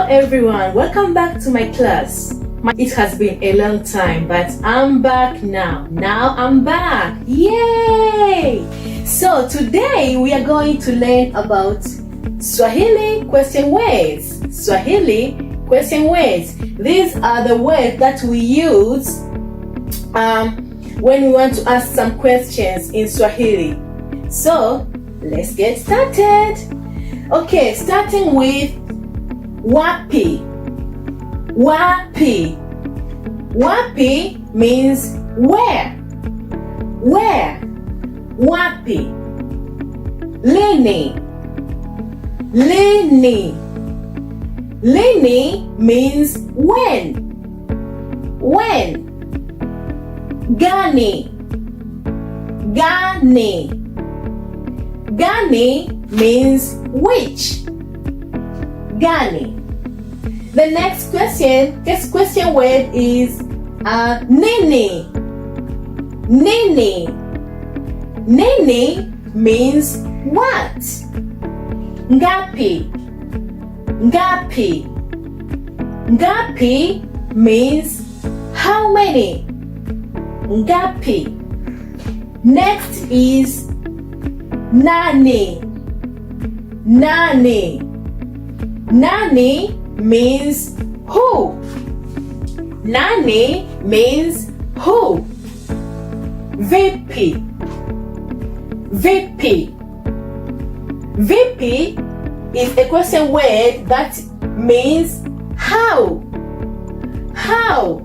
everyone, welcome back to my class. It has been a long time, but I'm back now. I'm back. Yay! So today we are going to learn about Swahili question words. Swahili question words. These are the words that we use when we want to ask some questions in Swahili. So let's get started. Okay, starting with wapi. Wapi. Wapi means where. Where. Wapi. Lini. Lini. Lini means when. When. Gani. Gani. Gani means which. Gani. The next question word is nini. Nini. Nini means what. Ngapi. Ngapi. Ngapi means how many. Ngapi. Next is nani. Nani. Nani means who. Nani means who. Vipi. Vipi. Vipi is a question word that means how. How.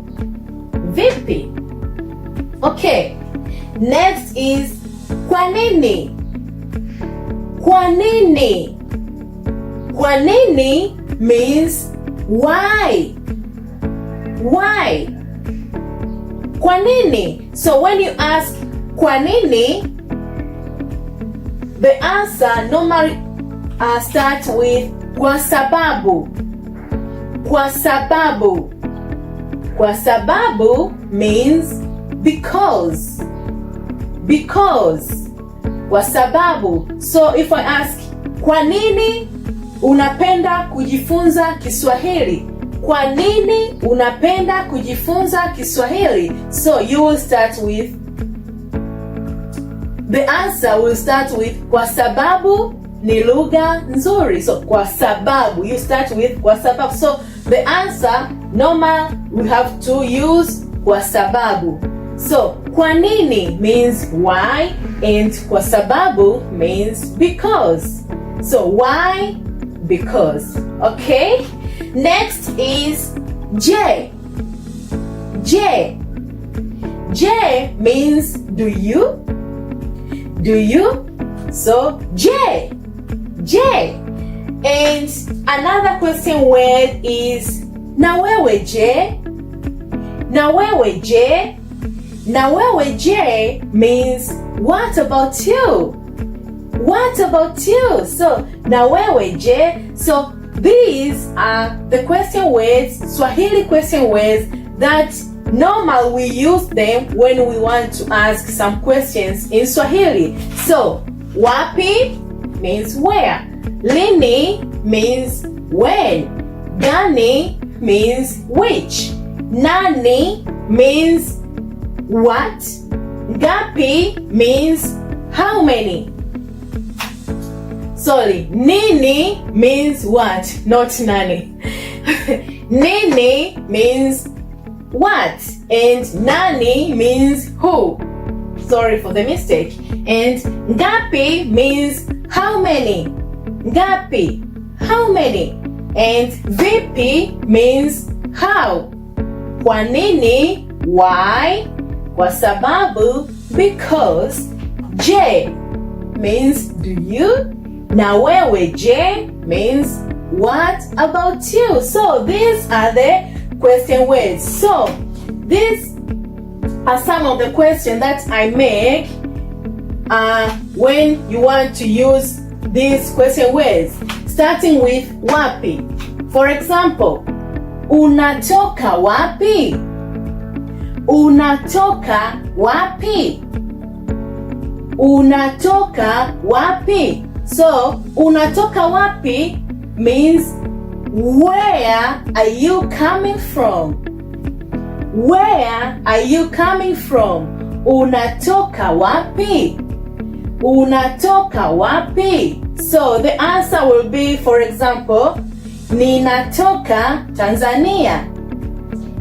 Vipi. Okay. Next is kwa nini. Kwa nini. Kwa nini means why. Why. Kwa nini. So when you ask kwa nini, the answer normally starts with kwa sababu. Kwa sababu. Kwa sababu means because. Because. Kwa sababu. So if I ask kwa nini unapenda kujifunza Kiswahili? Kwa nini unapenda kujifunza Kiswahili? So you will start with, the answer will start with kwa sababu ni lugha nzuri. So kwa sababu, you start with kwa sababu. So the answer normal we have to use kwa sababu. So kwa nini means why and kwa sababu means because. So why? Because. Okay. Next is je. Je. Je means do you. Do you? So je. Je. And another question word is na wewe je. Na wewe je. Na wewe je means what about you? What about you? So na wewe je. So these are the question words, Swahili question words that normal we use them when we want to ask some questions in Swahili. So wapi means where. Lini means when. Gani means which. Nani means what. Ngapi means how many. Sorry, nini means what, not nani. Nini means what, and nani means who. Sorry for the mistake. And ngapi means how many. Ngapi, how many. And vipi means how. Kwa nini, why. Kwa sababu, because. Je means do you. Na wewe je means what about you. So these are the question words. So these are some of the questions that I make when you want to use these question words. Starting with wapi. For example, unatoka wapi? Unatoka wapi? Unatoka wapi? So unatoka wapi means Where are you coming from? Where are you coming from? Unatoka wapi? Unatoka wapi? So the answer will be, for example, ninatoka Tanzania.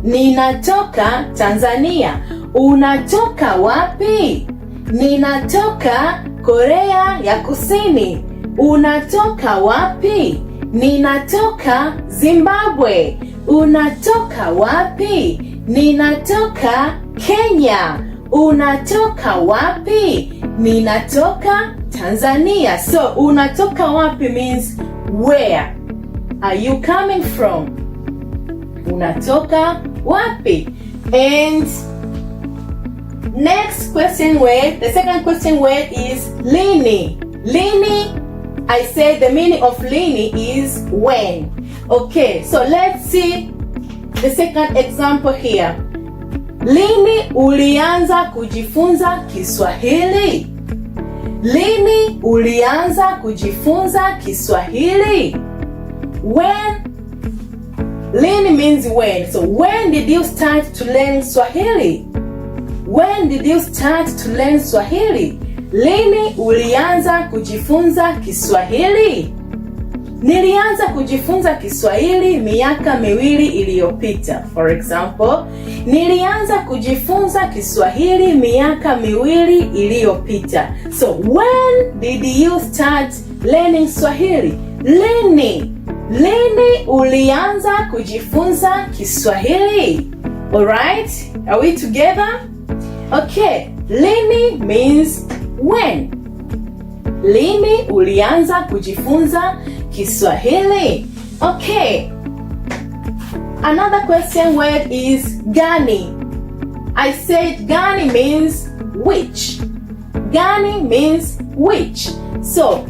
Ninatoka Tanzania. Unatoka wapi? Ninatoka Korea ya Kusini. Unatoka wapi? Ninatoka Zimbabwe. Unatoka wapi? Ninatoka Kenya. Unatoka wapi? Ninatoka Tanzania. So unatoka wapi means where are you coming from? Unatoka wapi? And next question word, the second question word is lini. Lini, I said the meaning of lini is when. Okay, so let's see the second example here. Lini ulianza kujifunza Kiswahili? Lini ulianza kujifunza Kiswahili? When. Lini means when. So when did you start to learn Swahili? When did you start to learn Swahili? Lini ulianza kujifunza Kiswahili? Nilianza kujifunza Kiswahili miaka 2 iliyopita. For example, nilianza kujifunza Kiswahili miaka 2 iliyopita. So when did you start learning Swahili? Lini. Lini ulianza kujifunza Kiswahili? Alright? Are we together? Okay. Lini means when. Lini ulianza kujifunza Kiswahili? Okay. Another question word is gani. I said gani means which. Gani means which. So,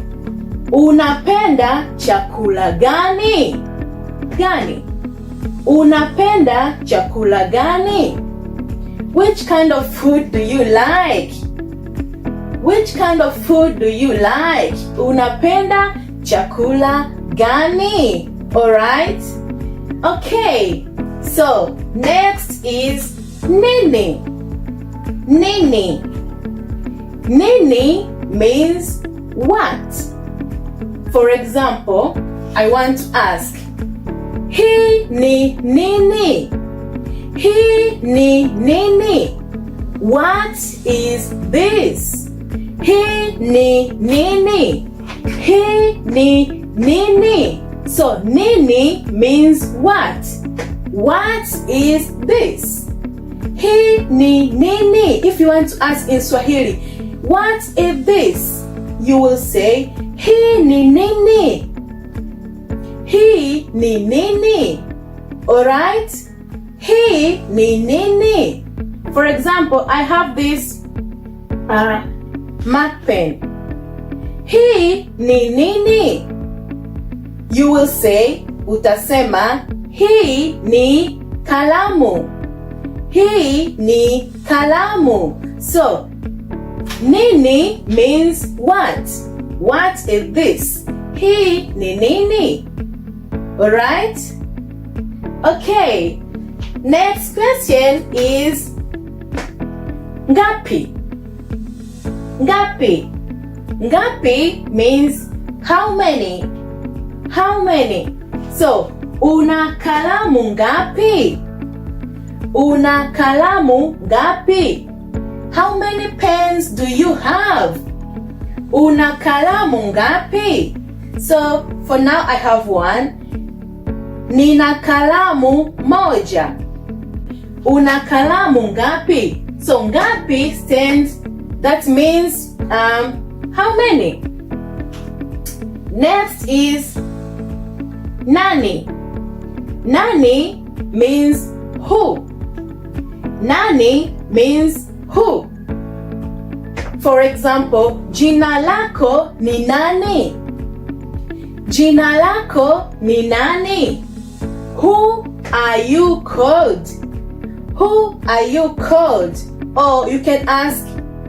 unapenda chakula gani? Gani. Unapenda chakula gani? Which kind of food do you like? Which kind of food do you like? Unapenda chakula gani? Alright? Okay. So, next is nini. Nini. Nini means what? For example, I want to ask, hii ni nini? Hii ni nini? What is this? Hii ni nini? Hii ni nini? So nini means what? What is this? Hii ni nini? If you want to ask in Swahili, what is this? You will say, hii ni nini? Hii ni nini? Alright? Hii ni nini? For example, I have this mark pen. Hii ni nini? You will say, utasema, hii ni kalamu. Hii ni kalamu. So, nini means what? What is this? Hii ni nini? Alright? Okay. Next question is ngapi. Ngapi. Ngapi means how many. How many. So, una kalamu ngapi? Una kalamu ngapi? How many pens do you have? Una kalamu ngapi? So, for now I have one. Nina kalamu moja. Una kalamu ngapi? So ngapi stands, that means how many? Next is nani. Nani means who. Nani means who. For example, jina lako ni nani? Jina lako ni nani? Who are you called? Who are you called? Or you can ask,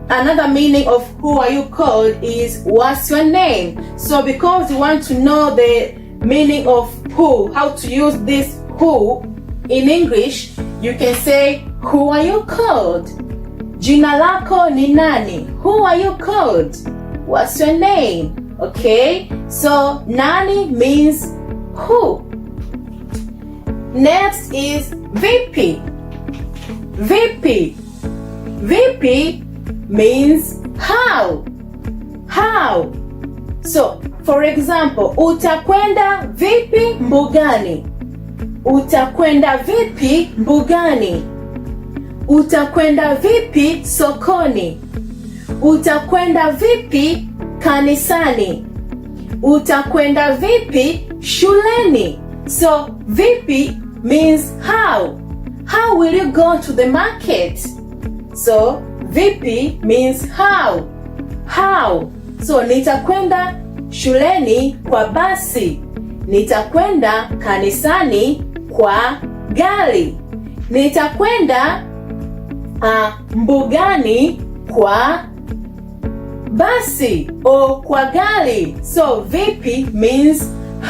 another meaning of who are you called is what's your name? So because you want to know the meaning of who, how to use this who in English, you can say, who are you called? Jina lako ni nani? Who are you called? What's your name? Okay, so nani means who. Next is vipi. Vipi. Vipi means how. How. So, for example, utakwenda vipi mbugani? Utakwenda vipi mbugani? Utakwenda vipi sokoni? Utakwenda vipi kanisani? Utakwenda vipi shuleni? So, vipi means how. How will you go to the market? So, vipi means how. How. So, nitakwenda shuleni kwa basi. Nitakwenda kanisani kwa gari. Nitakwenda mbugani kwa basi o kwa gari. So, vipi means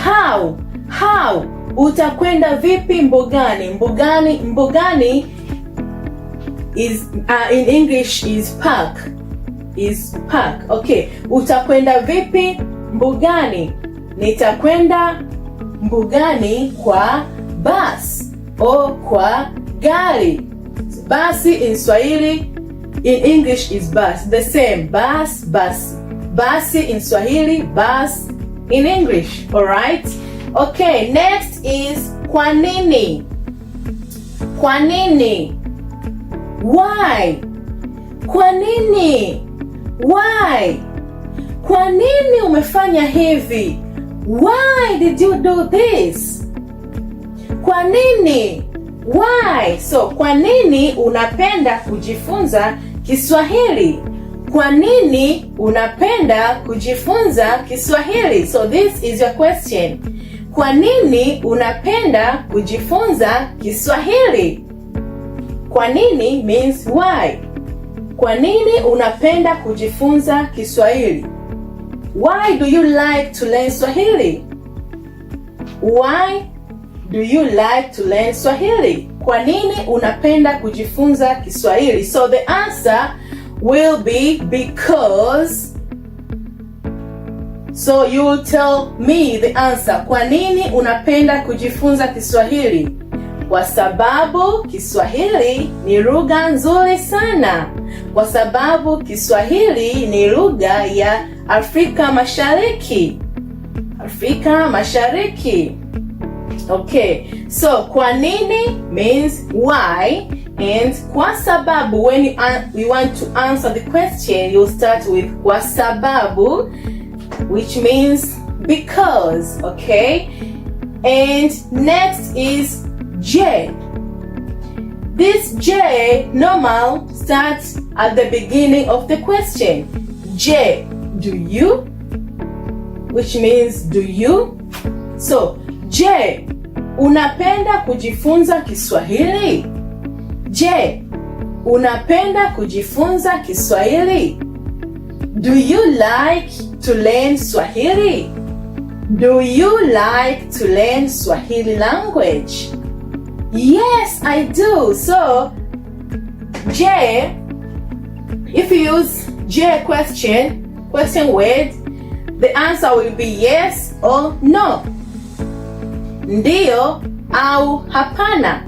how. How. Utakwenda vipi mbugani? Mbugani is in English is park. Is park. Okay. Utakwenda vipi mbugani? Nitakwenda mbugani kwa bus o kwa gari. Basi in Swahili, in English is bus. The same. Bus, bus. Basi in Swahili, bus in English. Alright? Okay, next is kwa nini. Kwa nini? Why? Kwa nini? Why? Kwa nini umefanya hivi? Why did you do this? Kwa nini? Why? So, kwa nini unapenda kujifunza Kiswahili? Kwa nini unapenda kujifunza Kiswahili? So, this is your question. Kwa nini unapenda kujifunza Kiswahili? Kwa nini means why. Kwa nini unapenda kujifunza Kiswahili? Why do you like to learn Swahili? Why do you like to learn Swahili? Kwa nini unapenda kujifunza Kiswahili? So the answer will be because. So you will tell me the answer. Kwa nini unapenda kujifunza Kiswahili? Kwa sababu Kiswahili ni lugha nzuri sana. Kwa sababu Kiswahili ni lugha ya Afrika Mashariki. Afrika Mashariki. Okay, so kwa nini means why, and kwa sababu, when you want to answer the question, you start with kwa sababu, which means because. Okay, and next is J. This J normal starts at the beginning of the question. J, do you? Which means do you? So, J, unapenda kujifunza Kiswahili? J, unapenda kujifunza Kiswahili? Do you like to learn Swahili? Do you like to learn Swahili language? Yes, I do. So, J, if you use J question word, the answer will be yes or no. Ndio au hapana.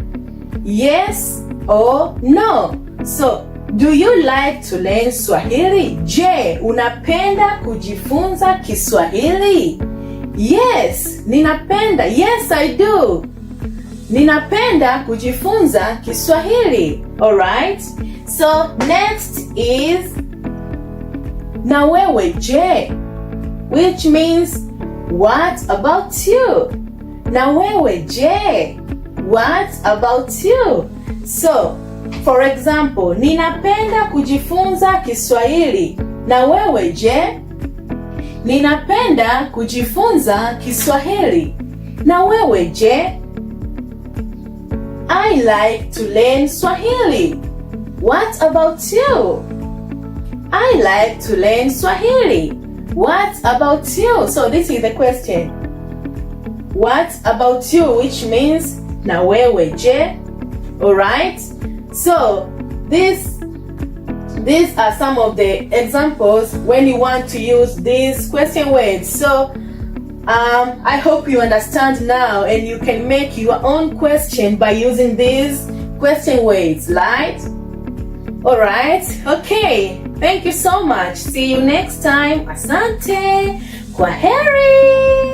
Yes or no. So, do you like to learn Swahili? Je, unapenda kujifunza Kiswahili? Yes, ninapenda. Yes, I do. Ninapenda kujifunza Kiswahili. Alright? So, next is na wewe je, which means what about you? Na wewe je, what about you? So, for example, ninapenda kujifunza Kiswahili. Na wewe je? Ninapenda kujifunza Kiswahili. Na wewe je? I like to learn Swahili. What about you? I like to learn Swahili. What about you? So this is the question. what about you, which means na wewe je. Alright, so these are some of the examples when you want to use these question words. So I hope you understand now and you can make your own question by using these question words, right? Alright, okay, thank you so much. See you next time. Asante, kwaheri.